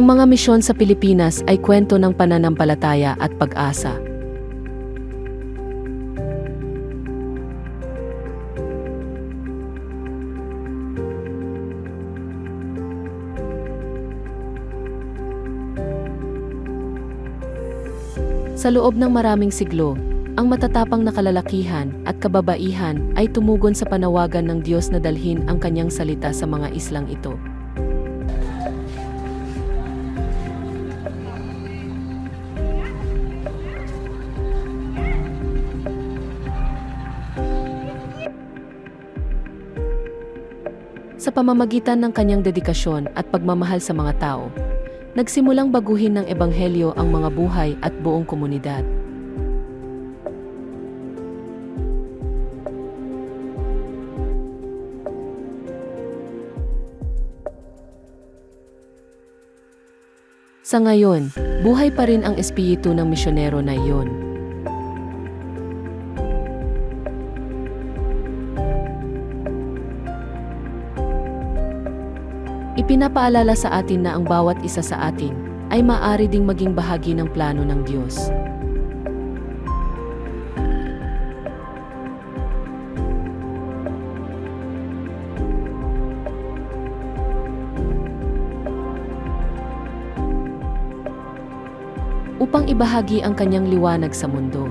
Ang mga misyon sa Pilipinas ay kwento ng pananampalataya at pag-asa. Sa loob ng maraming siglo, ang matatapang na kalalakihan at kababaihan ay tumugon sa panawagan ng Diyos na dalhin ang kanyang salita sa mga islang ito. Sa pamamagitan ng kanyang dedikasyon at pagmamahal sa mga tao, nagsimulang baguhin ng Ebanghelyo ang mga buhay at buong komunidad. Sa ngayon, buhay pa rin ang espiritu ng misyonero na iyon. Ipinapaalala sa atin na ang bawat isa sa atin ay maaari ding maging bahagi ng plano ng Diyos. Upang ibahagi ang kanyang liwanag sa mundo.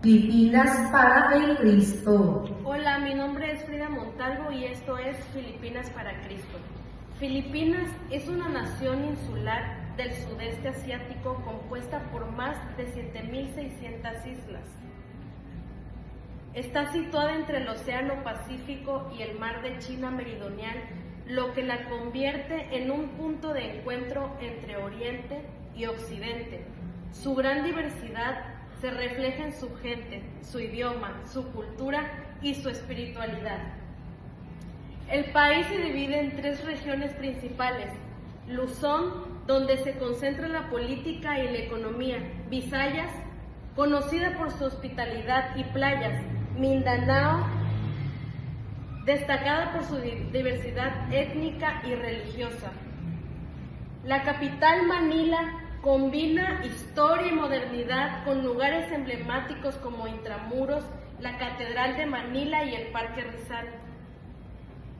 Filipinas para kay Cristo. Hola, mi nombre es Frida Montalvo y esto es Filipinas para Cristo. Filipinas es una nación insular del sudeste asiático compuesta por más de 7.600 islas. Está situada entre el Océano Pacífico y el Mar de China Meridional, lo que la convierte en un punto de encuentro entre Oriente y Occidente. Su gran diversidad se refleja en su gente, su idioma, su cultura y su espiritualidad. El país se divide en 3 regiones principales: Luzón, donde se concentra la política y la economía; Visayas, conocida por su hospitalidad y playas; Mindanao, destacada por su diversidad étnica y religiosa. La capital, Manila, combina historia y modernidad con lugares emblemáticos como Intramuros, la Catedral de Manila y el Parque Rizal.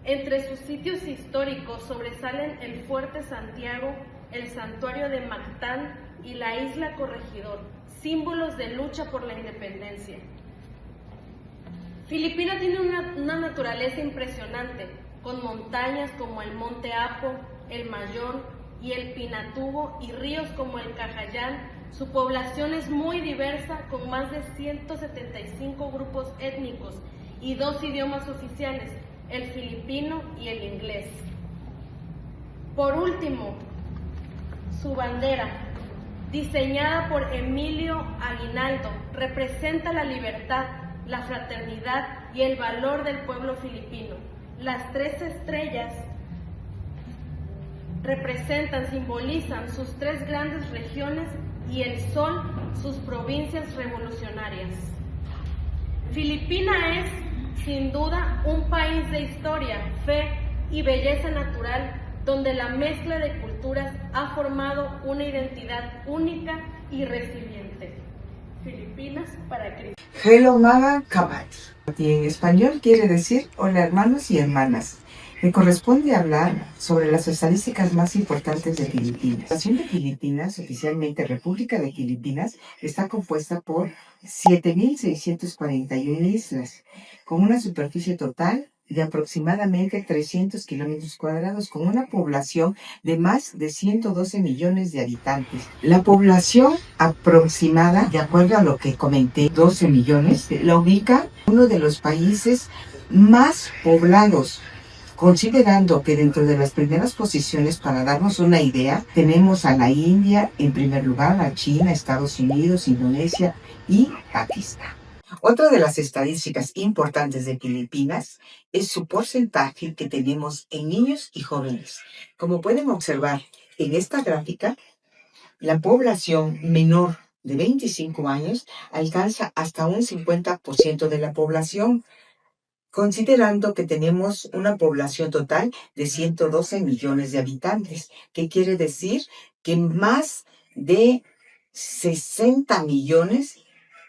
Entre sus sitios históricos sobresalen el Fuerte Santiago, el Santuario de Mactán y la Isla Corregidor, símbolos de lucha por la independencia. Filipinas tiene una naturaleza impresionante, con montañas como el Monte Apo, el Mayón y el Pinatubo, y ríos como el Cajayán. Su población es muy diversa, con más de 175 grupos étnicos y 2 idiomas oficiales, el filipino y el inglés. Por último, su bandera, diseñada por Emilio Aguinaldo, representa la libertad, la fraternidad y el valor del pueblo filipino. Las 3 estrellas simbolizan sus 3 grandes regiones y el sol sus provincias revolucionarias. Filipina es, sin duda, un país de historia, fe y belleza natural, donde la mezcla de culturas ha formado una identidad única y resiliente. Filipinas para Cristo. Hello Maga Kabati. Y en español quiere decir hola hermanos y hermanas. Me corresponde hablar sobre las estadísticas más importantes de Filipinas. La nación de Filipinas, oficialmente República de Filipinas, está compuesta por 7.641 islas, con una superficie total de aproximadamente 300 kilómetros cuadrados, con una población de más de 112 millones de habitantes. La población aproximada, de acuerdo a lo que comenté, 12 millones, la ubica uno de los países más poblados, considerando que dentro de las primeras posiciones, para darnos una idea, tenemos a la India en primer lugar, a China, Estados Unidos, Indonesia y Pakistán. Otra de las estadísticas importantes de Filipinas es su porcentaje que tenemos en niños y jóvenes. Como pueden observar en esta gráfica, La población menor de 25 años alcanza hasta un 50% de la población, considerando que tenemos una población total de 112 millones de habitantes, que quiere decir que más de 60 millones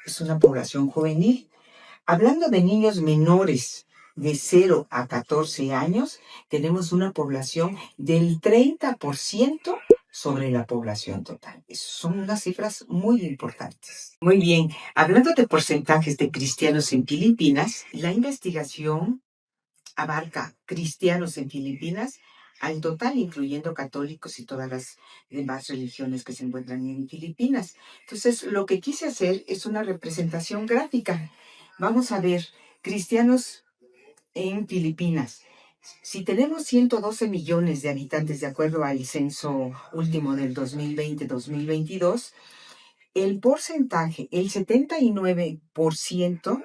es una población juvenil. Hablando de niños menores de 0 a 14 años, tenemos una población del 30% sobre la población total. Son unas cifras muy importantes. Muy bien, hablando de porcentajes de cristianos en Filipinas, la investigación abarca cristianos en Filipinas al total, incluyendo católicos y todas las demás religiones que se encuentran en Filipinas. Entonces, lo que quise hacer es una representación gráfica. Vamos a ver, cristianos en Filipinas. Si tenemos 112 millones de habitantes, de acuerdo al censo último del 2020-2022, el porcentaje, el 79%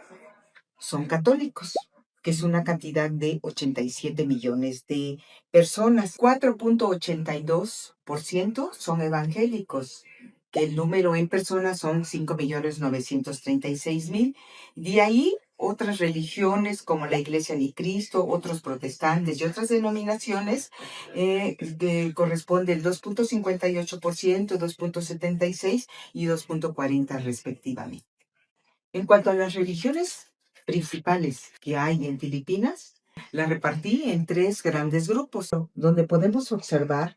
son católicos, que es una cantidad de 87 millones de personas. 4.82% son evangélicos, que el número en personas son 5.936.000. De ahí, otras religiones como la Iglesia de Cristo, otros protestantes y otras denominaciones, que corresponde el 2.58%, 2.76% y 2.40% respectivamente. En cuanto a las religiones principales que hay en Filipinas, la repartí en 3 grandes grupos, donde podemos observar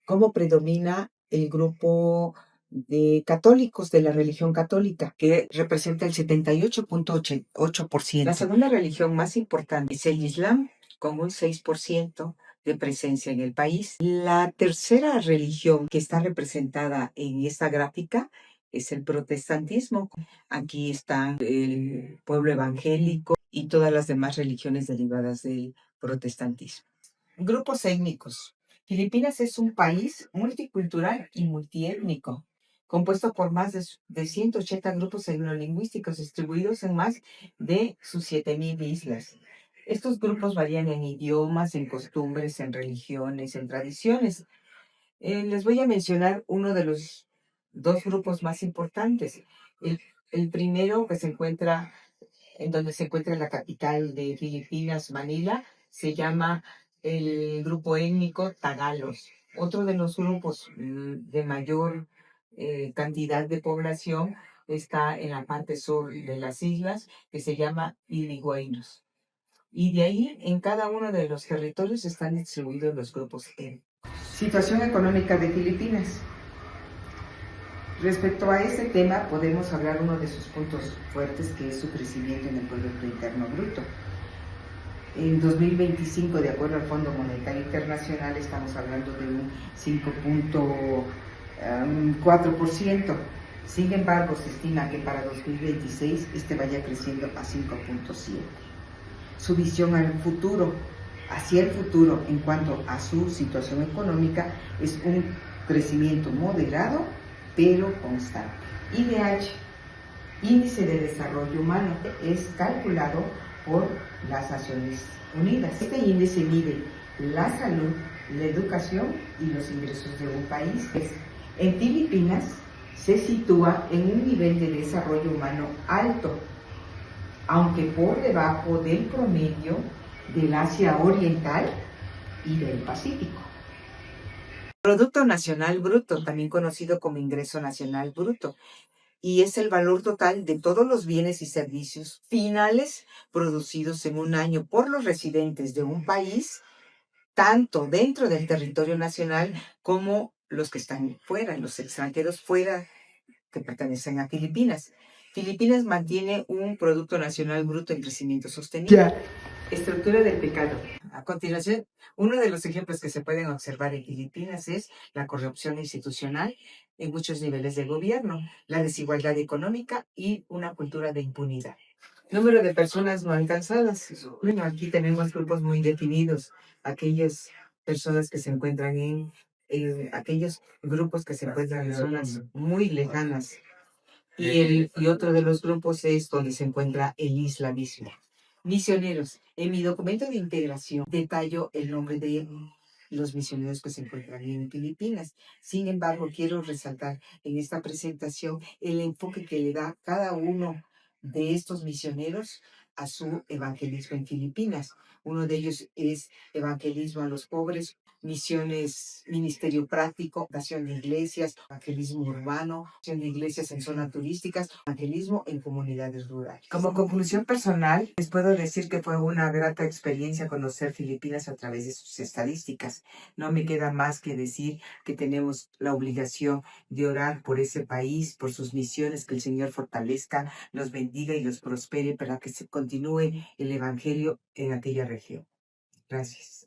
cómo predomina el grupo de católicos de la religión católica, que representa el 78.8%. La segunda religión más importante es el Islam, con un 6% de presencia en el país. La tercera religión que está representada en esta gráfica es el protestantismo. Aquí están el pueblo evangélico y todas las demás religiones derivadas del protestantismo. Grupos étnicos. Filipinas es un país multicultural y multiétnico, compuesto por más de 180 grupos etnolingüísticos distribuidos en más de sus 7.000 islas. Estos grupos varían en idiomas, en costumbres, en religiones, en tradiciones. Les voy a mencionar uno de los 2 grupos más importantes. El primero, que se encuentra en donde se encuentra la capital de Filipinas, Manila, se llama el grupo étnico Tagalos. Otro de los grupos de mayor cantidad de población está en la parte sur de las islas, que se llama Iligüeynos. Y de ahí, en cada uno de los territorios están distribuidos los grupos étnicos. Situación económica de Filipinas. Respecto a este tema, podemos hablar uno de sus puntos fuertes, que es su crecimiento en el Producto Interno Bruto. En 2025, de acuerdo al Fondo Monetario Internacional, estamos hablando de un 5.4%. Sin embargo, se estima que para 2026 este vaya creciendo a 5.7%. Su visión al futuro, hacia el futuro, en cuanto a su situación económica, es un crecimiento moderado, pero constante. IDH, Índice de Desarrollo Humano, es calculado por las Naciones Unidas. Este índice mide la salud, la educación y los ingresos de un país. En Filipinas se sitúa en un nivel de desarrollo humano alto, aunque por debajo del promedio del Asia Oriental y del Pacífico. Producto Nacional Bruto, también conocido como Ingreso Nacional Bruto, y es el valor total de todos los bienes y servicios finales producidos en un año por los residentes de un país, tanto dentro del territorio nacional como los que están fuera, los extranjeros fuera que pertenecen a Filipinas. Filipinas mantiene un Producto Nacional Bruto en crecimiento sostenible. Estructura del pecado. A continuación, uno de los ejemplos que se pueden observar en Filipinas es la corrupción institucional en muchos niveles de gobierno, la desigualdad económica y una cultura de impunidad. Número de personas no alcanzadas. Bueno, aquí tenemos grupos muy definidos, aquellas personas que se encuentran en aquellos grupos que se encuentran en zonas muy lejanas. Y otro de los grupos es donde se encuentra el islamismo. Misioneros. En mi documento de integración detallo el nombre de los misioneros que se encuentran en Filipinas. Sin embargo, quiero resaltar en esta presentación el enfoque que le da cada uno de estos misioneros a su evangelismo en Filipinas. Uno de ellos es evangelismo a los pobres, misiones, ministerio práctico, nación de iglesias, evangelismo urbano, nación de iglesias en zonas turísticas, evangelismo en comunidades rurales. Como conclusión personal, les puedo decir que fue una grata experiencia conocer Filipinas a través de sus estadísticas. No me queda más que decir que tenemos la obligación de orar por ese país, por sus misiones, que el Señor fortalezca, los bendiga y los prospere para que se continúe el evangelio en aquella región. Gracias.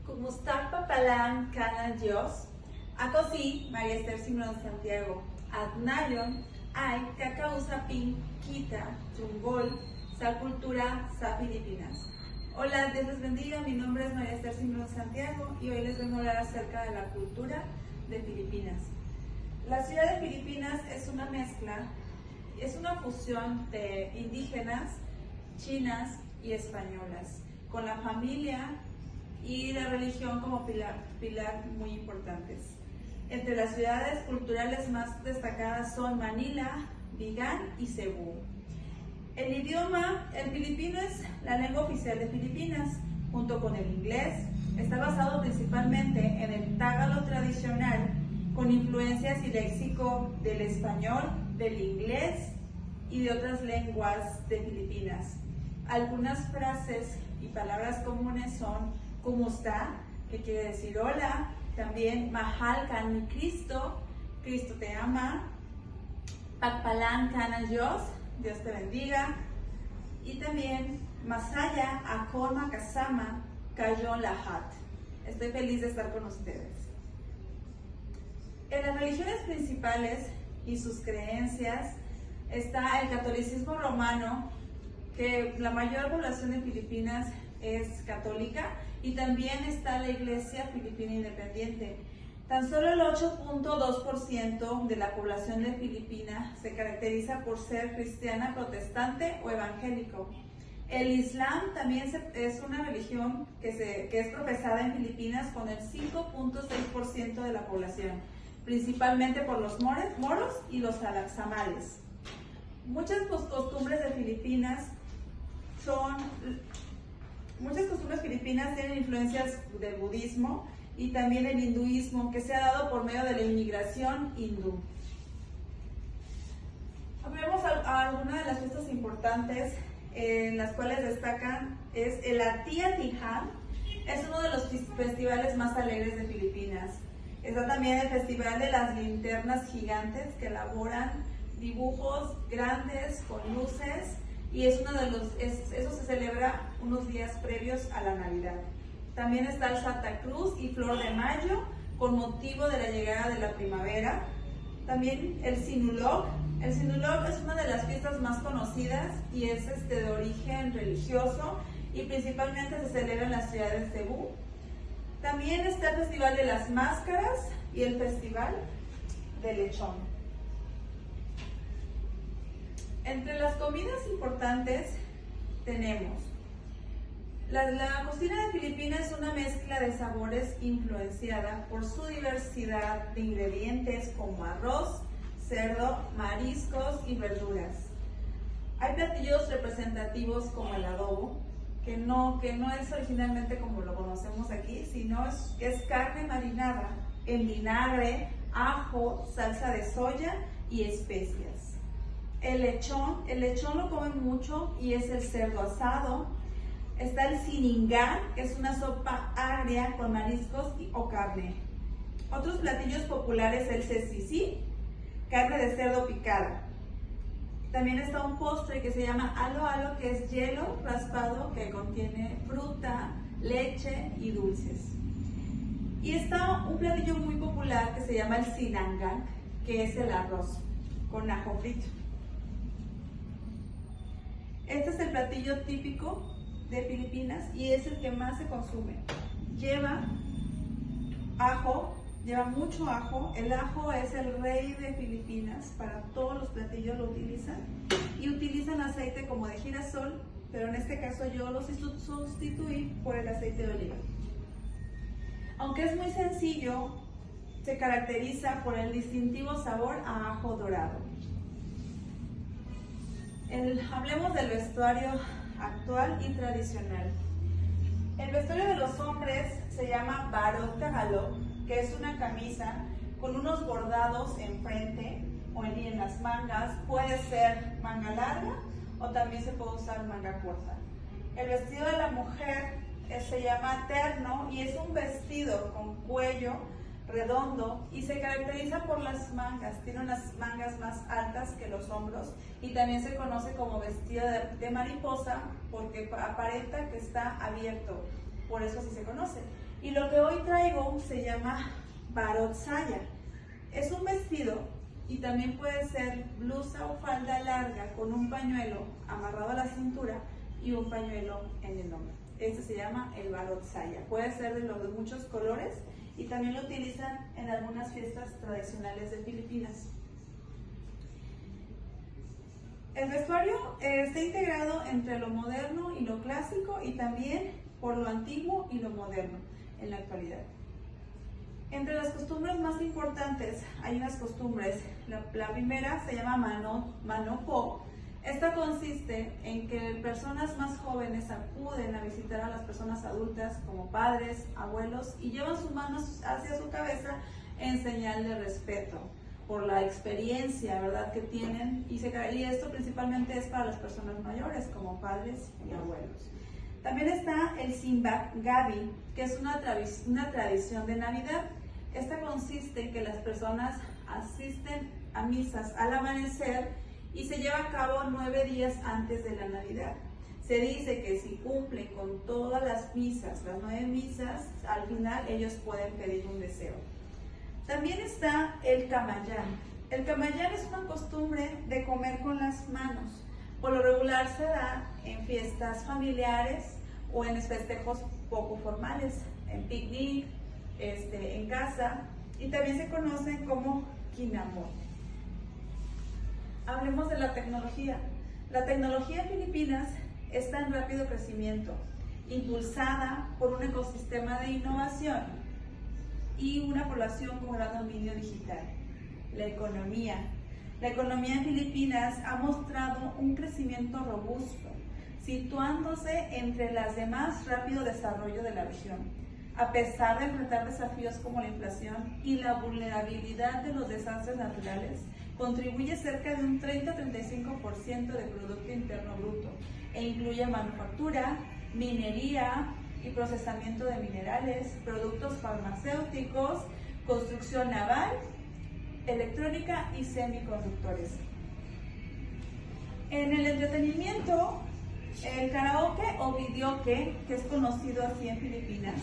Kumusta papalang kanan Diyos? Ako si Maria Esther Simon Santiago at ngayon ay kakausapin kita tungkol sa kultura sa Pilipinas. Hola, Dios les bendiga, mi nombre es Maria Esther Simon Santiago y hoy les vengo a hablar acerca de la cultura de Filipinas. La ciudad de Filipinas es una mezcla, es una fusión de indígenas, chinas y españolas, con la familia y la religión como pilar muy importantes. Entre las ciudades culturales más destacadas son Manila, Vigan y Cebu. El idioma, el filipino es la lengua oficial de Filipinas, junto con el inglés. Está basado principalmente en el tagalo tradicional, con influencias y léxico del español, del inglés y de otras lenguas de Filipinas. Algunas frases y palabras comunes son Kumusta, que quiere decir hola, también Mahal kan ni Cristo, Cristo te ama, Pagpalang kanan Diyos, Dios te bendiga, y también Masaya ako makasama kayo lahat, estoy feliz de estar con ustedes. En las religiones principales y sus creencias está el catolicismo romano, que la mayor población de Filipinas es católica, y también está la Iglesia Filipina Independiente. Tan solo el 8.2% de la población de Filipinas se caracteriza por ser cristiana, protestante o evangélico. El Islam también es una religión que es profesada en Filipinas con el 5.6% de la población, principalmente por los moros y los samales. Muchas costumbres filipinas tienen influencias del budismo y también el hinduismo, que se ha dado por medio de la inmigración hindú. Vemos algunas de las fiestas importantes en las cuales destacan es el Ati-Atihan, es uno de los festivales más alegres de Filipinas. Está también el Festival de las Linternas Gigantes, que elaboran dibujos grandes con luces, y eso se celebra unos días previos a la Navidad. También está el Santa Cruz y Flor de Mayo, con motivo de la llegada de la primavera. También el Sinulog. El Sinulog es una de las fiestas más conocidas y es de origen religioso, y principalmente se celebra en las ciudades de Cebu. También está el Festival de las Máscaras y el Festival de Lechón. Entre las comidas importantes tenemos la cocina de Filipinas, es una mezcla de sabores influenciada por su diversidad de ingredientes como arroz, cerdo, mariscos y verduras. Hay platillos representativos como el adobo, que no es originalmente como lo conocemos aquí, sino que es carne marinada en vinagre, ajo, salsa de soya y especias. El lechón lo comen mucho y es el cerdo asado. Está el siningán, que es una sopa agria con mariscos o carne. Otros platillos populares, el sesicí, carne de cerdo picada. También está un postre que se llama alo-alo, que es hielo raspado que contiene fruta, leche y dulces. Y está un platillo muy popular que se llama el sinangán, que es el arroz con ajo frito. Este es el platillo típico de Filipinas y es el que más se consume. Lleva ajo, lleva mucho ajo. El ajo es el rey de Filipinas, para todos los platillos lo utilizan, y utilizan aceite como de girasol pero en este caso yo lo sustituí por el aceite de oliva. Aunque es muy sencillo, se caracteriza por el distintivo sabor a ajo dorado. Hablemos del vestuario actual y tradicional. El vestuario de los hombres se llama barot tagalog, que es una camisa con unos bordados enfrente o en las mangas. Puede ser manga larga o también se puede usar manga corta. El vestido de la mujer se llama terno y es un vestido con cuello redondo y se caracteriza por las mangas. Tiene unas mangas más altas que los hombros y también se conoce como vestido de mariposa porque aparenta que está abierto, por eso así se conoce. Y lo que hoy traigo se llama barot saya. Es un vestido y también puede ser blusa o falda larga con un pañuelo amarrado a la cintura y un pañuelo en el hombro. Este se llama el barot saya. Puede ser de muchos colores y también lo utilizan en algunas fiestas tradicionales de Filipinas. El vestuario está integrado entre lo moderno y lo clásico y también por lo antiguo y lo moderno en la actualidad. Entre las costumbres más importantes hay unas costumbres. La primera se llama manopo. Esta consiste en que personas más jóvenes acuden a visitar a las personas adultas como padres, abuelos y llevan sus manos hacia su cabeza en señal de respeto por la experiencia, ¿verdad?, que tienen y esto principalmente es para las personas mayores como padres y abuelos. También está el simbang gabi, que es una tradición de Navidad. Esta consiste en que las personas asisten a misas al amanecer y se lleva a cabo 9 días antes de la Navidad. Se dice que si cumplen con todas las misas, las 9 misas, al final ellos pueden pedir un deseo. También está el camayán. El camayán es una costumbre de comer con las manos. Por lo regular se da en fiestas familiares o en festejos poco formales, en picnic, en casa, y también se conocen como kinamon. Hablemos de la tecnología. La tecnología en Filipinas está en rápido crecimiento, impulsada por un ecosistema de innovación y una población con gran dominio digital. La economía. La economía en Filipinas ha mostrado un crecimiento robusto, situándose entre las de más rápido desarrollo de la región. A pesar de enfrentar desafíos como la inflación y la vulnerabilidad de los desastres naturales, contribuye cerca de un 30-35% del Producto Interno Bruto e incluye manufactura, minería y procesamiento de minerales, productos farmacéuticos, construcción naval, electrónica y semiconductores. En el entretenimiento, el karaoke o videoke, que es conocido así en Filipinas,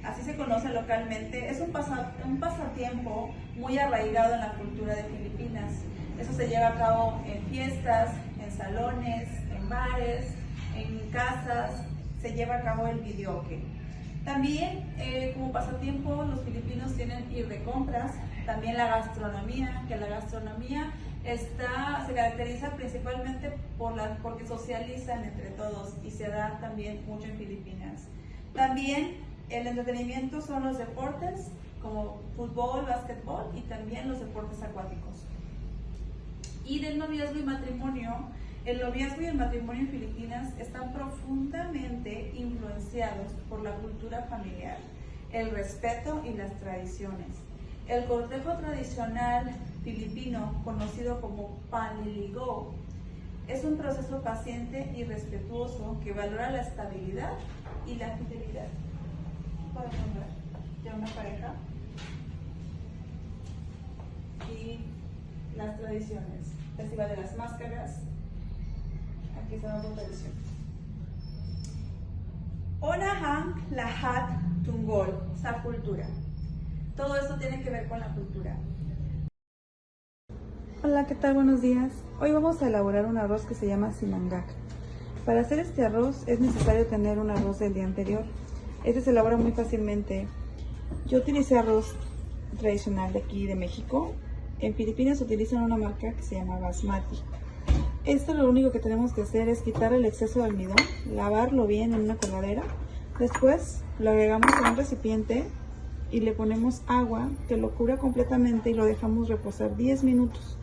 así se conoce localmente, es un pasatiempo muy arraigado en la cultura de Filipinas. Eso se lleva a cabo en fiestas, en salones, en bares, en casas, se lleva a cabo el videoke. También como pasatiempo los filipinos tienen ir de compras, también la gastronomía, que la gastronomía se caracteriza principalmente porque socializan entre todos y se da también mucho en Filipinas. También el entretenimiento son los deportes como fútbol, básquetbol y también los deportes acuáticos. Y del noviazgo y matrimonio, el noviazgo y el matrimonio en Filipinas están profundamente influenciados por la cultura familiar, el respeto y las tradiciones. El cortejo tradicional filipino, conocido como panliligaw, es un proceso paciente y respetuoso que valora la estabilidad y la fidelidad. Podemos ver ya una pareja y las tradiciones. Festival de las Máscaras. Aquí está otra tradición. Onahang lahat tungkol sa cultura. Todo esto tiene que ver con la cultura. Hola, ¿qué tal? Buenos días. Hoy vamos a elaborar un arroz que se llama sinangag. Para hacer este arroz es necesario tener un arroz del día anterior. Este se elabora muy fácilmente. Yo utilicé arroz tradicional de aquí de México. En Filipinas utilizan una marca que se llama basmati. Esto lo único que tenemos que hacer es quitar el exceso de almidón, lavarlo bien en una coladera. Después lo agregamos en un recipiente y le ponemos agua que lo cubra completamente y lo dejamos reposar 10 minutos.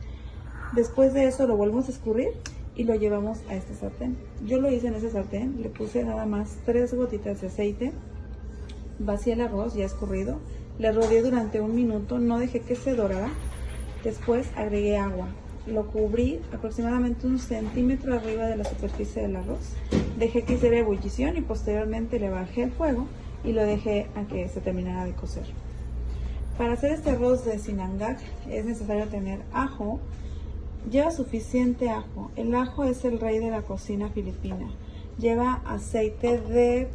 Después de eso lo volvemos a escurrir y lo llevamos a este sartén. Yo lo hice en ese sartén, le puse nada más 3 gotitas de aceite, vacié el arroz ya escurrido, le rodeé durante 1 minuto, no dejé que se dorara. Después agregué agua. Lo cubrí aproximadamente 1 centímetro arriba de la superficie del arroz. Dejé que hiciera ebullición y posteriormente le bajé el fuego y lo dejé a que se terminara de cocer. Para hacer este arroz de sinangag es necesario tener ajo. Lleva suficiente ajo. El ajo es el rey de la cocina filipina. Lleva aceite de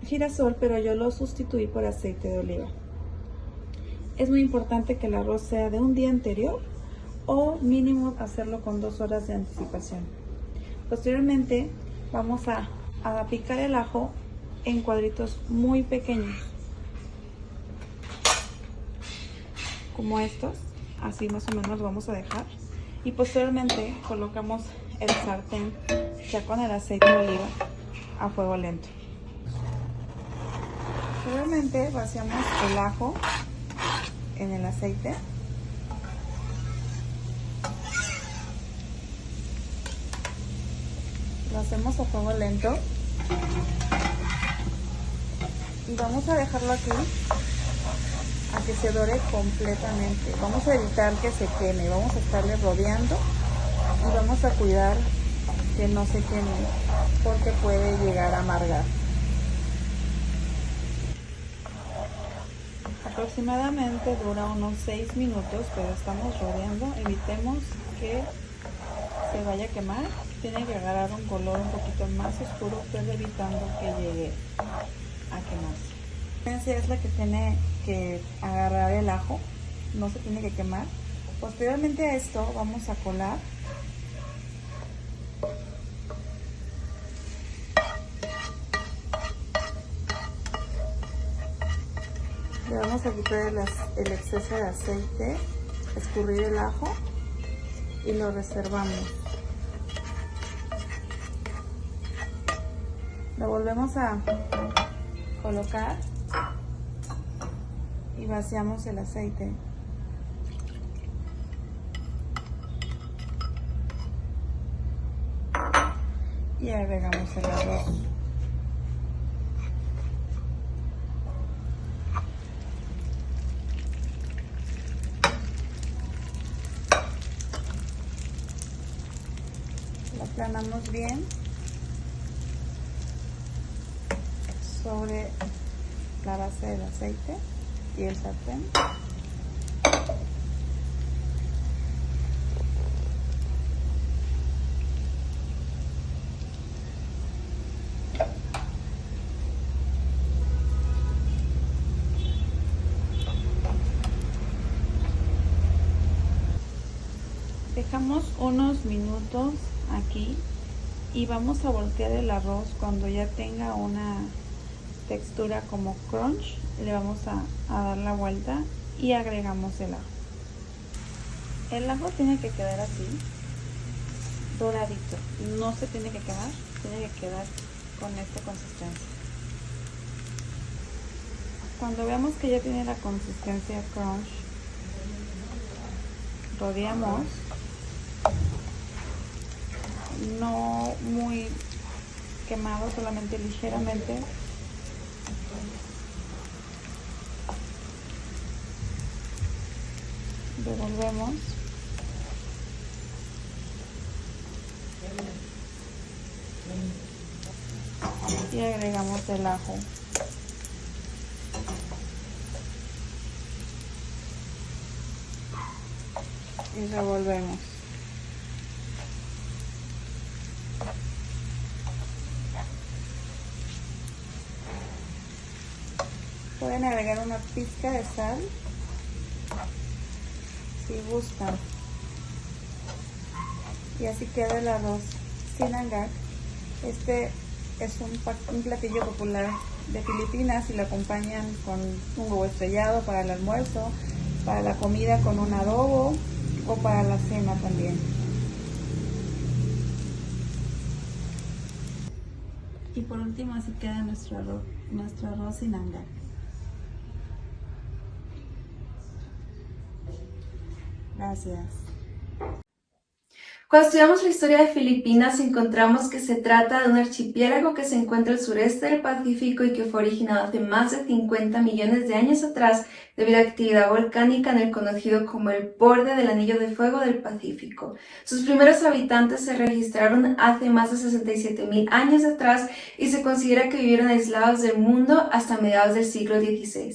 girasol, pero yo lo sustituí por aceite de oliva. Es muy importante que el arroz sea de un día anterior o mínimo hacerlo con 2 horas de anticipación. Posteriormente vamos a picar el ajo en cuadritos muy pequeños, como estos, así más o menos vamos a dejar, y posteriormente colocamos el sartén ya con el aceite de oliva a fuego lento. Posteriormente vaciamos el ajo en el aceite. Lo hacemos a fuego lento y vamos a dejarlo aquí a que se dore completamente. Vamos a evitar que se queme, vamos a estarle rodeando y vamos a cuidar que no se queme porque puede llegar a amargar. Aproximadamente dura unos 6 minutos, pero estamos rodeando, evitemos que se vaya a quemar. Tiene que agarrar un color un poquito más oscuro, pero evitando que llegue a quemarse. Es la que tiene que agarrar el ajo, no se tiene que quemar. Posteriormente a esto vamos a colar le vamos a quitar el exceso de aceite, escurrir el ajo y lo reservamos. Lo volvemos a colocar y vaciamos el aceite. Y agregamos el arroz. Lo aplanamos bien sobre la base del aceite y el sartén. Dejamos unos minutos aquí y vamos a voltear el arroz cuando ya tenga una textura como crunch. Le vamos a dar la vuelta y agregamos el ajo. El ajo tiene que quedar así, doradito, no se tiene que quemar, tiene que quedar con esta consistencia. Cuando veamos que ya tiene la consistencia crunch, rodeamos, no muy quemado, solamente ligeramente. Revolvemos y agregamos el ajo. Y revolvemos. Pueden agregar una pizca de sal si gustan. Y así queda el arroz sinangag. Este es un platillo popular de Filipinas y lo acompañan con un huevo estrellado para el almuerzo, para la comida con un adobo o para la cena también. Y por último, así queda nuestro arroz sin hangar. Gracias. Cuando estudiamos la historia de Filipinas encontramos que se trata de un archipiélago que se encuentra al sureste del Pacífico y que fue originado hace más de 50 millones de años atrás debido a actividad volcánica en el conocido como el borde del Anillo de Fuego del Pacífico. Sus primeros habitantes se registraron hace más de 67.000 años atrás y se considera que vivieron aislados del mundo hasta mediados del siglo XVI.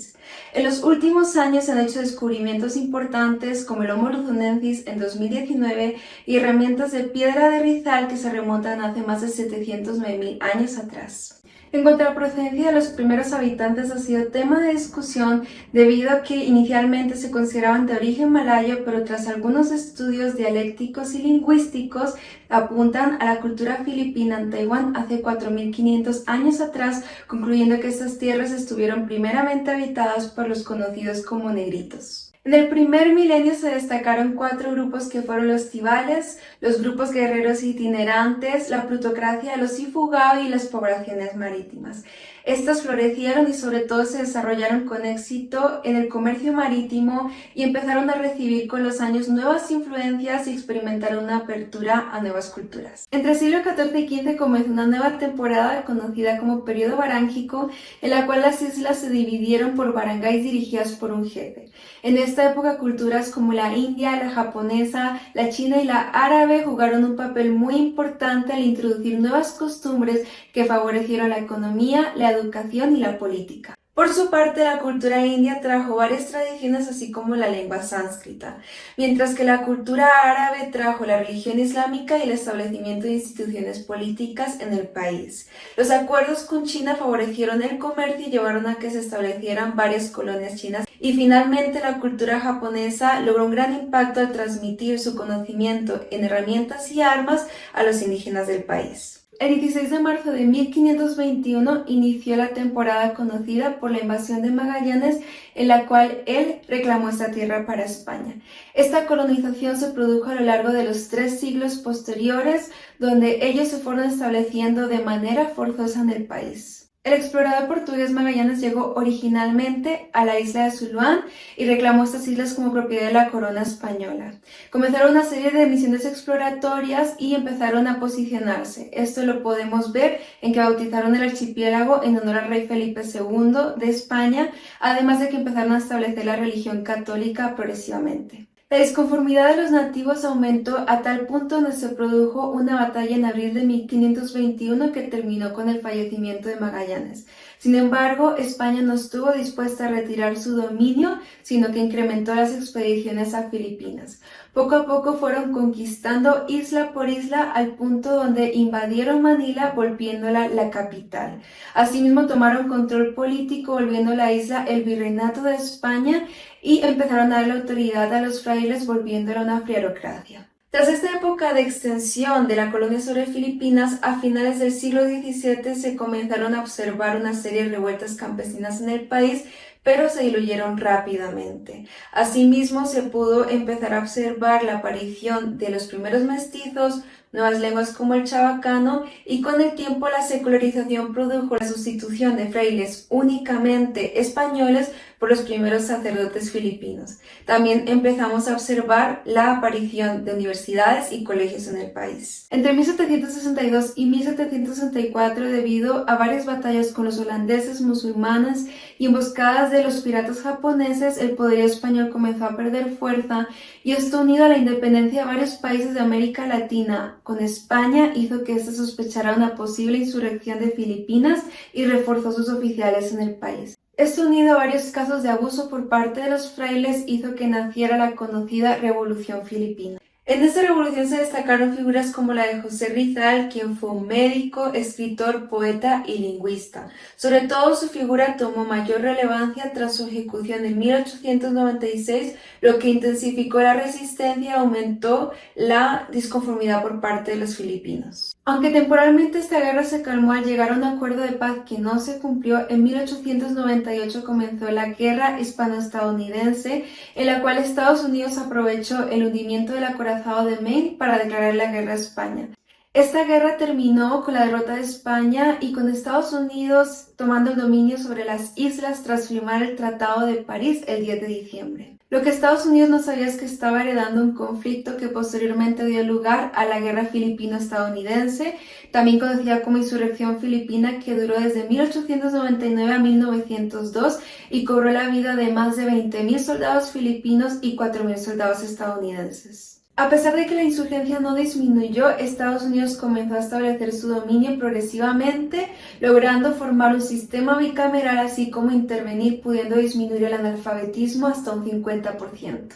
En los últimos años se han hecho descubrimientos importantes como el Homo luzonensis en 2019 y herramientas de piedra de Rizal que se remontan hace más de 709.000 años atrás. En cuanto a la procedencia de los primeros habitantes ha sido tema de discusión debido a que inicialmente se consideraban de origen malayo, pero tras algunos estudios dialécticos y lingüísticos apuntan a la cultura filipina en Taiwán hace 4.500 años atrás, concluyendo que estas tierras estuvieron primeramente habitadas por los conocidos como negritos. En el primer milenio se destacaron 4 grupos que fueron los tibales, los grupos guerreros itinerantes, la plutocracia de los Ifugao y las poblaciones marítimas. Estas florecieron y sobre todo se desarrollaron con éxito en el comercio marítimo y empezaron a recibir con los años nuevas influencias y experimentaron una apertura a nuevas culturas. Entre el siglo XIV y XV comenzó una nueva temporada conocida como Período Barángico, en la cual las islas se dividieron por barangays dirigidas por un jefe. En esta época culturas como la india, la japonesa, la china y la árabe jugaron un papel muy importante al introducir nuevas costumbres que favorecieron la economía, la educación y la política. Por su parte, la cultura india trajo varias tradiciones así como la lengua sánscrita, mientras que la cultura árabe trajo la religión islámica y el establecimiento de instituciones políticas en el país. Los acuerdos con China favorecieron el comercio y llevaron a que se establecieran varias colonias chinas. Y finalmente, la cultura japonesa logró un gran impacto al transmitir su conocimiento en herramientas y armas a los indígenas del país. El 16 de marzo de 1521 inició la temporada conocida por la invasión de Magallanes, en la cual él reclamó esta tierra para España. Esta colonización se produjo a lo largo de los 3 siglos posteriores, donde ellos se fueron estableciendo de manera forzosa en el país. El explorador portugués Magallanes llegó originalmente a la isla de Zuluán y reclamó estas islas como propiedad de la corona española. Comenzaron una serie de misiones exploratorias y empezaron a posicionarse. Esto lo podemos ver en que bautizaron el archipiélago en honor al rey Felipe II de España, además de que empezaron a establecer la religión católica progresivamente. La disconformidad de los nativos aumentó a tal punto donde se produjo una batalla en abril de 1521 que terminó con el fallecimiento de Magallanes. Sin embargo, España no estuvo dispuesta a retirar su dominio, sino que incrementó las expediciones a Filipinas. Poco a poco fueron conquistando isla por isla al punto donde invadieron Manila, volviéndola la capital. Asimismo, tomaron control político, volviendo la isla el virreinato de España y empezaron a darle autoridad a los frailes, volviéndola una friarocracia. Tras esta época de extensión de la colonia sobre Filipinas, a finales del siglo XVII se comenzaron a observar una serie de revueltas campesinas en el país, pero se diluyeron rápidamente. Asimismo, se pudo empezar a observar la aparición de los primeros mestizos, nuevas lenguas como el chabacano, y con el tiempo la secularización produjo la sustitución de frailes únicamente españoles por los primeros sacerdotes filipinos. También empezamos a observar la aparición de universidades y colegios en el país. Entre 1762 y 1764, debido a varias batallas con los holandeses, musulmanes y emboscadas de los piratas japoneses, el poderío español comenzó a perder fuerza, y esto, unido a la independencia de varios países de América Latina con España, hizo que éste sospechara una posible insurrección de Filipinas y reforzó sus oficiales en el país. Esto, unido a varios casos de abuso por parte de los frailes, hizo que naciera la conocida Revolución Filipina. En esta revolución se destacaron figuras como la de José Rizal, quien fue un médico, escritor, poeta y lingüista. Sobre todo, su figura tomó mayor relevancia tras su ejecución en 1896, lo que intensificó la resistencia y aumentó la disconformidad por parte de los filipinos. Aunque temporalmente esta guerra se calmó al llegar a un acuerdo de paz que no se cumplió, en 1898 comenzó la Guerra Hispano-Estadounidense, en la cual Estados Unidos aprovechó el hundimiento del acorazado de Maine para declarar la guerra a España. Esta guerra terminó con la derrota de España y con Estados Unidos tomando el dominio sobre las islas tras firmar el Tratado de París el 10 de diciembre. Lo que Estados Unidos no sabía es que estaba heredando un conflicto que posteriormente dio lugar a la Guerra Filipino-Estadounidense, también conocida como Insurrección Filipina, que duró desde 1899 a 1902 y cobró la vida de más de 20.000 soldados filipinos y 4.000 soldados estadounidenses. A pesar de que la insurgencia no disminuyó, Estados Unidos comenzó a establecer su dominio progresivamente, logrando formar un sistema bicameral así como intervenir, pudiendo disminuir el analfabetismo hasta un 50%.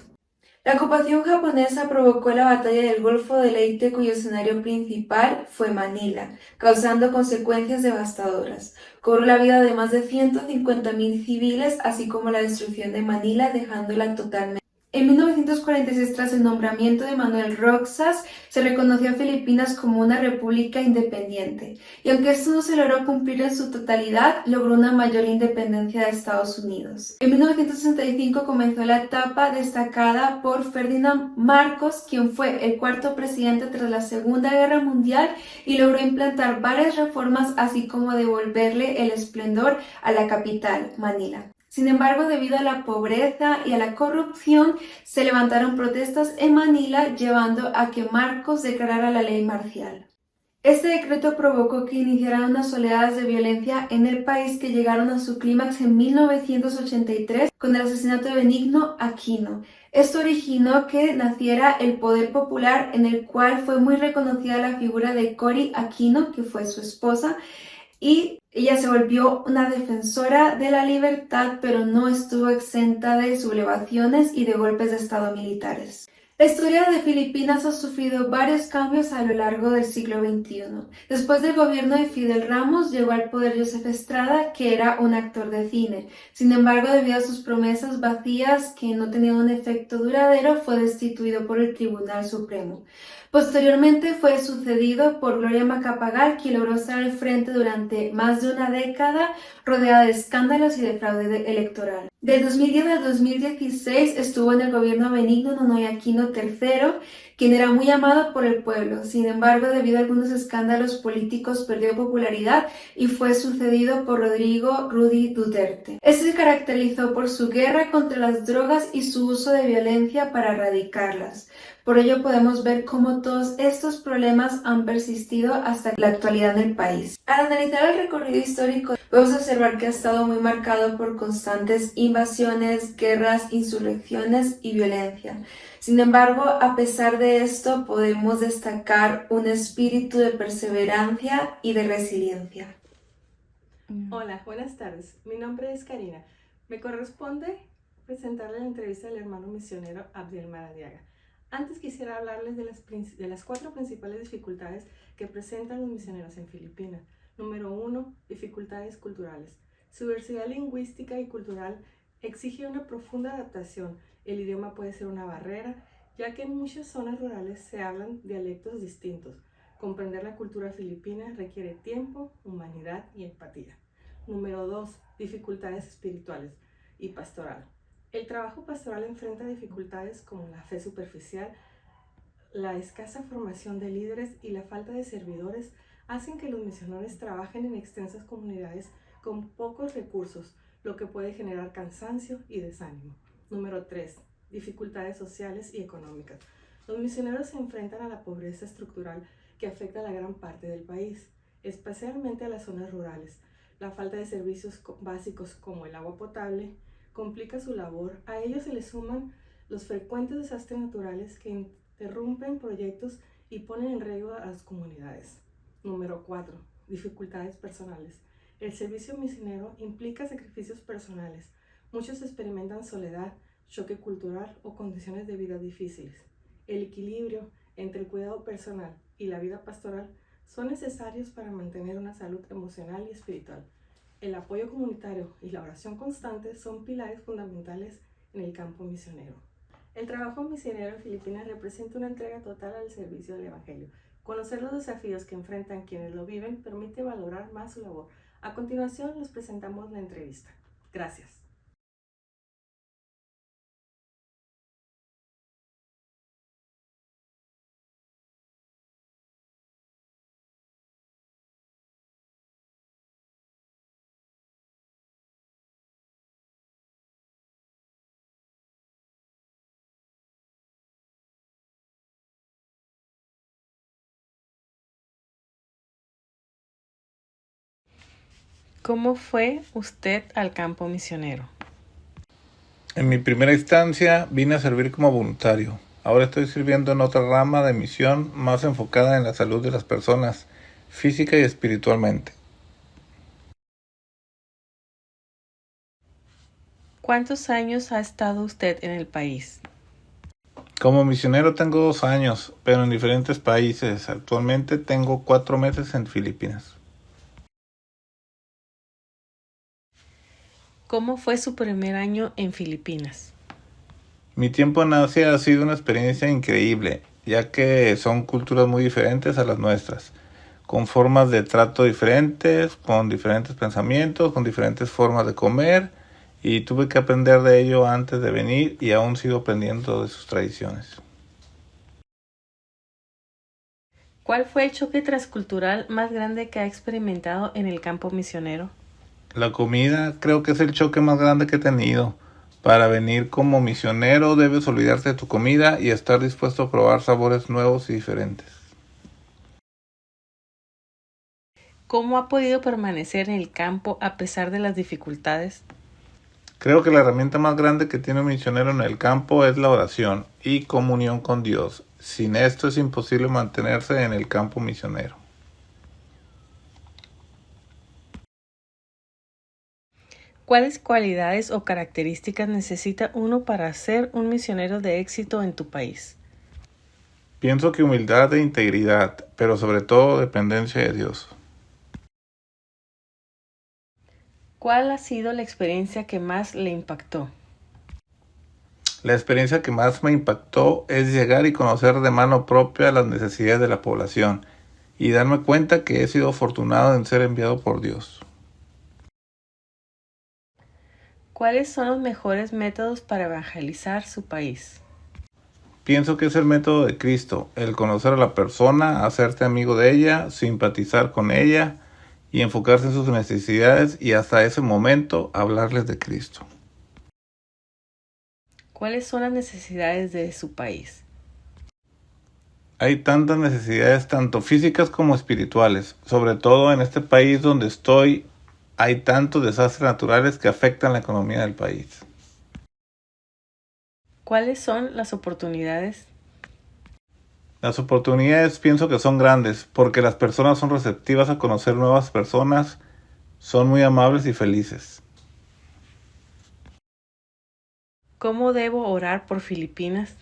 La ocupación japonesa provocó la batalla del Golfo de Leyte, cuyo escenario principal fue Manila, causando consecuencias devastadoras. Cobró la vida de más de 150.000 civiles, así como la destrucción de Manila, dejándola totalmente. En 1946, tras el nombramiento de Manuel Roxas, se reconoció a Filipinas como una república independiente, y aunque esto no se logró cumplir en su totalidad, logró una mayor independencia de Estados Unidos. En 1965 comenzó la etapa destacada por Ferdinand Marcos, quien fue el cuarto presidente tras la Segunda Guerra Mundial y logró implantar varias reformas, así como devolverle el esplendor a la capital, Manila. Sin embargo, debido a la pobreza y a la corrupción, se levantaron protestas en Manila, llevando a que Marcos declarara la ley marcial. Este decreto provocó que iniciaran unas oleadas de violencia en el país que llegaron a su clímax en 1983 con el asesinato de Benigno Aquino. Esto originó que naciera el poder popular, en el cual fue muy reconocida la figura de Cory Aquino, que fue su esposa, y ella se volvió una defensora de la libertad, pero no estuvo exenta de sublevaciones y de golpes de estado militares. La historia de Filipinas ha sufrido varios cambios a lo largo del siglo XXI. Después del gobierno de Fidel Ramos llegó al poder Joseph Estrada, que era un actor de cine. Sin embargo, debido a sus promesas vacías que no tenían un efecto duradero, fue destituido por el Tribunal Supremo. Posteriormente fue sucedido por Gloria Macapagal, quien logró estar al frente durante más de una década, rodeada de escándalos y de fraude electoral. Del 2010 al 2016 estuvo en el gobierno Benigno Nonoy Aquino III, quien era muy amado por el pueblo. Sin embargo, debido a algunos escándalos políticos, perdió popularidad y fue sucedido por Rodrigo Rudy Duterte. Este se caracterizó por su guerra contra las drogas y su uso de violencia para erradicarlas. Por ello podemos ver cómo todos estos problemas han persistido hasta la actualidad en el país. Al analizar el recorrido histórico, podemos observar que ha estado muy marcado por constantes invasiones, guerras, insurrecciones y violencia. Sin embargo, a pesar de esto, podemos destacar un espíritu de perseverancia y de resiliencia. Hola, buenas tardes. Mi nombre es Karina. Me corresponde presentarle la entrevista del hermano misionero Abdiel Maradiaga. Antes quisiera hablarles de las 4 principales dificultades que presentan los misioneros en Filipinas. Número 1, dificultades culturales. Su diversidad lingüística y cultural exige una profunda adaptación. El idioma puede ser una barrera, ya que en muchas zonas rurales se hablan dialectos distintos. Comprender la cultura filipina requiere tiempo, humanidad y empatía. Número 2, dificultades espirituales y pastoral. El trabajo pastoral enfrenta dificultades como la fe superficial, la escasa formación de líderes y la falta de servidores hacen que los misioneros trabajen en extensas comunidades con pocos recursos, lo que puede generar cansancio y desánimo. Número 3. Dificultades sociales y económicas. Los misioneros se enfrentan a la pobreza estructural que afecta a la gran parte del país, especialmente a las zonas rurales. La falta de servicios básicos como el agua potable complica su labor. A ellos se les suman los frecuentes desastres naturales que interrumpen proyectos y ponen en riesgo a las comunidades. Número 4. Dificultades personales. El servicio misionero implica sacrificios personales. Muchos experimentan soledad, choque cultural o condiciones de vida difíciles. El equilibrio entre el cuidado personal y la vida pastoral son necesarios para mantener una salud emocional y espiritual. El apoyo comunitario y la oración constante son pilares fundamentales en el campo misionero. El trabajo misionero en Filipinas representa una entrega total al servicio del Evangelio. Conocer los desafíos que enfrentan quienes lo viven permite valorar más su labor. A continuación les presentamos la entrevista. Gracias. ¿Cómo fue usted al campo misionero? En mi primera instancia vine a servir como voluntario. Ahora estoy sirviendo en otra rama de misión más enfocada en la salud de las personas, física y espiritualmente. ¿Cuántos años ha estado usted en el país? Como misionero tengo 2 años, pero en diferentes países. Actualmente tengo 4 meses en Filipinas. ¿Cómo fue su primer año en Filipinas? Mi tiempo en Asia ha sido una experiencia increíble, ya que son culturas muy diferentes a las nuestras, con formas de trato diferentes, con diferentes pensamientos, con diferentes formas de comer, y tuve que aprender de ello antes de venir y aún sigo aprendiendo de sus tradiciones. ¿Cuál fue el choque transcultural más grande que ha experimentado en el campo misionero? La comida creo que es el choque más grande que he tenido. Para venir como misionero debes olvidarte de tu comida y estar dispuesto a probar sabores nuevos y diferentes. ¿Cómo ha podido permanecer en el campo a pesar de las dificultades? Creo que la herramienta más grande que tiene un misionero en el campo es la oración y comunión con Dios. Sin esto es imposible mantenerse en el campo misionero. ¿Cuáles cualidades o características necesita uno para ser un misionero de éxito en tu país? Pienso que humildad e integridad, pero sobre todo dependencia de Dios. ¿Cuál ha sido la experiencia que más le impactó? La experiencia que más me impactó es llegar y conocer de mano propia las necesidades de la población y darme cuenta que he sido afortunado en ser enviado por Dios. ¿Cuáles son los mejores métodos para evangelizar su país? Pienso que es el método de Cristo, el conocer a la persona, hacerte amigo de ella, simpatizar con ella y enfocarse en sus necesidades y hasta ese momento hablarles de Cristo. ¿Cuáles son las necesidades de su país? Hay tantas necesidades, tanto físicas como espirituales, sobre todo en este país donde estoy. Hay tantos desastres naturales que afectan la economía del país. ¿Cuáles son las oportunidades? Las oportunidades pienso que son grandes porque las personas son receptivas a conocer nuevas personas, son muy amables y felices. ¿Cómo debo orar por Filipinas?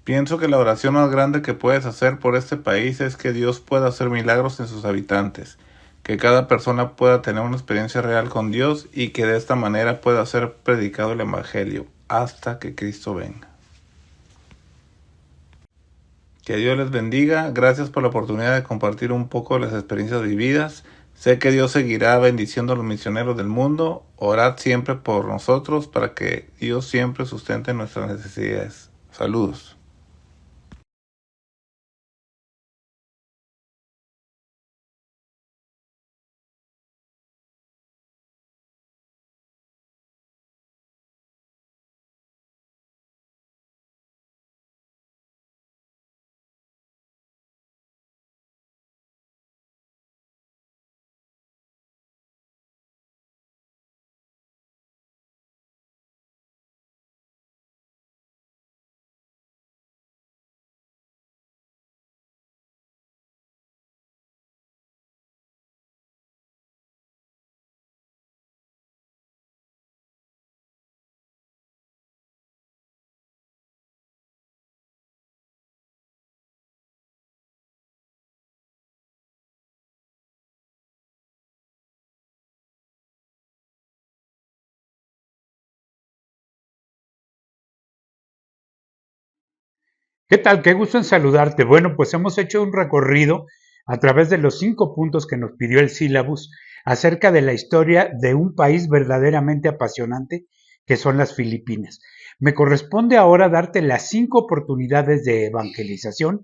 Pienso que la oración más grande que puedes hacer por este país es que Dios pueda hacer milagros en sus habitantes, que cada persona pueda tener una experiencia real con Dios y que de esta manera pueda ser predicado el Evangelio hasta que Cristo venga. Que Dios les bendiga, gracias por la oportunidad de compartir un poco de las experiencias vividas. Sé que Dios seguirá bendiciendo a los misioneros del mundo. Orad siempre por nosotros para que Dios siempre sustente nuestras necesidades. Saludos. ¿Qué tal? Qué gusto en saludarte. Bueno, pues hemos hecho un recorrido a través de los 5 puntos que nos pidió el sílabus acerca de la historia de un país verdaderamente apasionante que son las Filipinas. Me corresponde ahora darte las 5 oportunidades de evangelización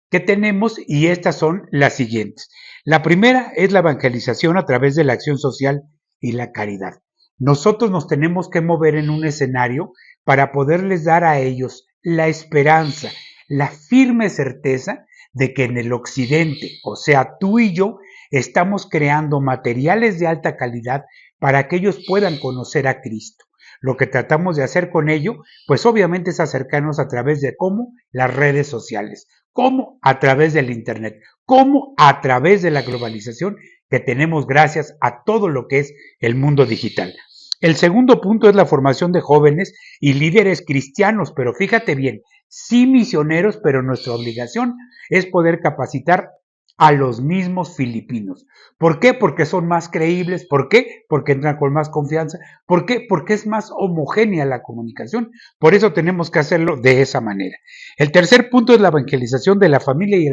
que tenemos y estas son las siguientes. La primera es la evangelización a través de la acción social y la caridad. Nosotros nos tenemos que mover en un escenario para poderles dar a ellos la esperanza, la firme certeza de que en el occidente, o sea, tú y yo, estamos creando materiales de alta calidad para que ellos puedan conocer a Cristo. Lo que tratamos de hacer con ello, pues obviamente es acercarnos a través de cómo las redes sociales, cómo a través del Internet, cómo a través de la globalización que tenemos gracias a todo lo que es el mundo digital. El segundo punto es la formación de jóvenes y líderes cristianos, pero fíjate bien, sí misioneros, pero nuestra obligación es poder capacitar a los mismos filipinos. ¿Por qué? Porque son más creíbles. ¿Por qué? Porque entran con más confianza. ¿Por qué? Porque es más homogénea la comunicación. Por eso tenemos que hacerlo de esa manera. El tercer punto es la evangelización de la familia y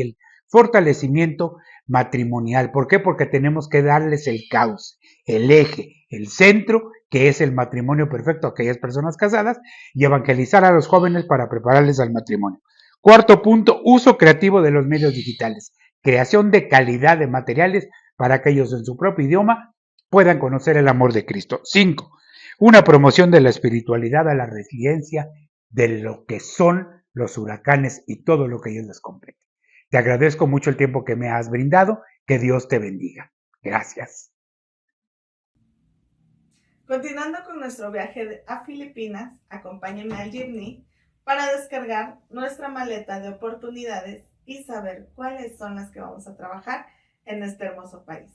el fortalecimiento matrimonial. ¿Por qué? Porque tenemos que darles el cauce, el eje, el centro, que es el matrimonio perfecto a aquellas personas casadas, y evangelizar a los jóvenes para prepararles al matrimonio. Cuarto punto, uso creativo de los medios digitales, creación de calidad de materiales para que ellos en su propio idioma puedan conocer el amor de Cristo. 5. Una promoción de la espiritualidad a la resiliencia de lo que son los huracanes y todo lo que ellos les compete. Te agradezco mucho el tiempo que me has brindado. Que Dios te bendiga. Gracias. Continuando con nuestro viaje a Filipinas, acompáñenme al Jeepney para descargar nuestra maleta de oportunidades y saber cuáles son las que vamos a trabajar en este hermoso país.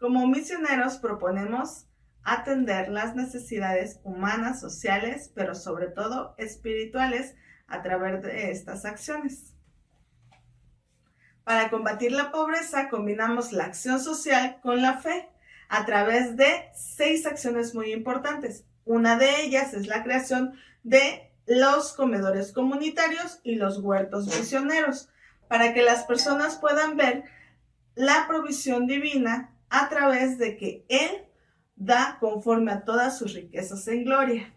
Como misioneros proponemos atender las necesidades humanas, sociales, pero sobre todo espirituales a través de estas acciones. Para combatir la pobreza combinamos la acción social con la fe a través de 6 acciones muy importantes. Una de ellas es la creación de los comedores comunitarios y los huertos misioneros, para que las personas puedan ver la provisión divina a través de que Él da conforme a todas sus riquezas en gloria.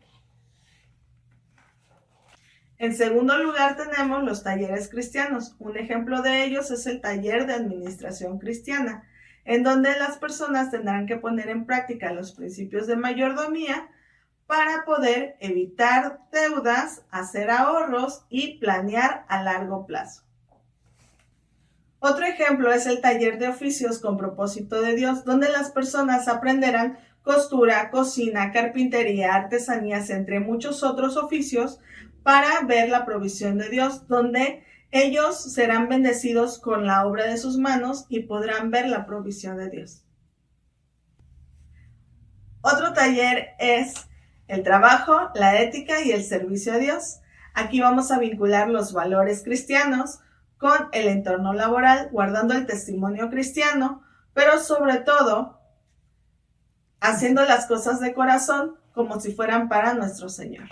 En segundo lugar tenemos los talleres cristianos. Un ejemplo de ellos es el taller de administración cristiana, en donde las personas tendrán que poner en práctica los principios de mayordomía para poder evitar deudas, hacer ahorros y planear a largo plazo. Otro ejemplo es el taller de oficios con propósito de Dios, donde las personas aprenderán costura, cocina, carpintería, artesanías, entre muchos otros oficios, para ver la provisión de Dios, donde ellos serán bendecidos con la obra de sus manos y podrán ver la provisión de Dios. Otro taller es el trabajo, la ética y el servicio a Dios. Aquí vamos a vincular los valores cristianos con el entorno laboral, guardando el testimonio cristiano, pero sobre todo haciendo las cosas de corazón como si fueran para nuestro Señor.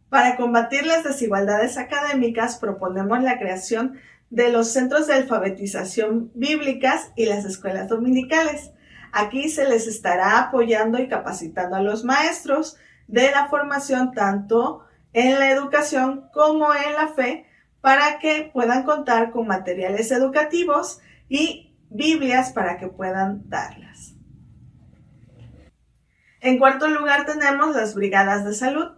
Para combatir las desigualdades académicas, proponemos la creación de los centros de alfabetización bíblicas y las escuelas dominicales. Aquí se les estará apoyando y capacitando a los maestros de la formación tanto en la educación como en la fe, para que puedan contar con materiales educativos y Biblias para que puedan darlas. En cuarto lugar tenemos las brigadas de salud.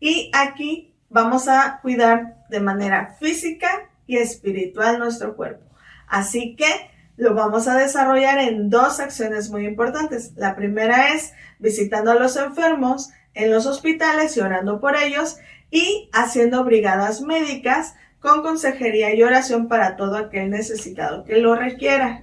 Y aquí vamos a cuidar de manera física y espiritual nuestro cuerpo. Así que lo vamos a desarrollar en 2 acciones muy importantes. La primera es visitando a los enfermos en los hospitales y orando por ellos, y haciendo brigadas médicas con consejería y oración para todo aquel necesitado que lo requiera.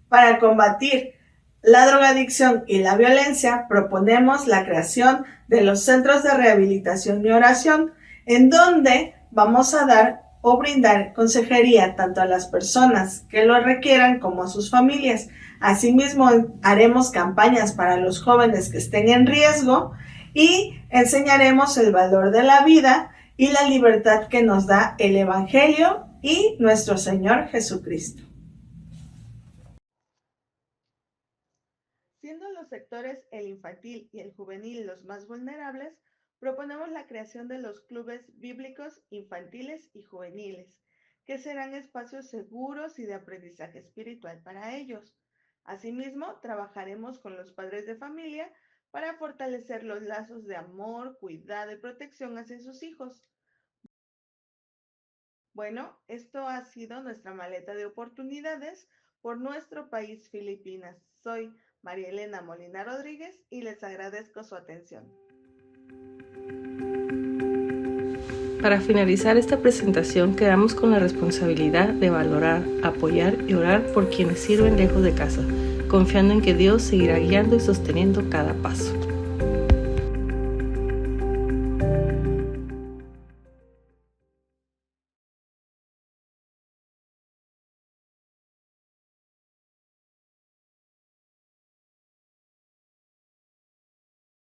Para combatir la drogadicción y la violencia, proponemos la creación de los centros de rehabilitación y oración, en donde vamos a dar o brindar consejería tanto a las personas que lo requieran como a sus familias. Asimismo, haremos campañas para los jóvenes que estén en riesgo y enseñaremos el valor de la vida y la libertad que nos da el Evangelio y nuestro Señor Jesucristo. Siendo los sectores el infantil y el juvenil los más vulnerables, proponemos la creación de los clubes bíblicos infantiles y juveniles, que serán espacios seguros y de aprendizaje espiritual para ellos. Asimismo, trabajaremos con los padres de familia para fortalecer los lazos de amor, cuidado y protección hacia sus hijos. Bueno, esto ha sido nuestra maleta de oportunidades por nuestro país, Filipinas. Soy María Elena Molina Rodríguez y les agradezco su atención. Para finalizar esta presentación, quedamos con la responsabilidad de valorar, apoyar y orar por quienes sirven lejos de casa, confiando en que Dios seguirá guiando y sosteniendo cada paso.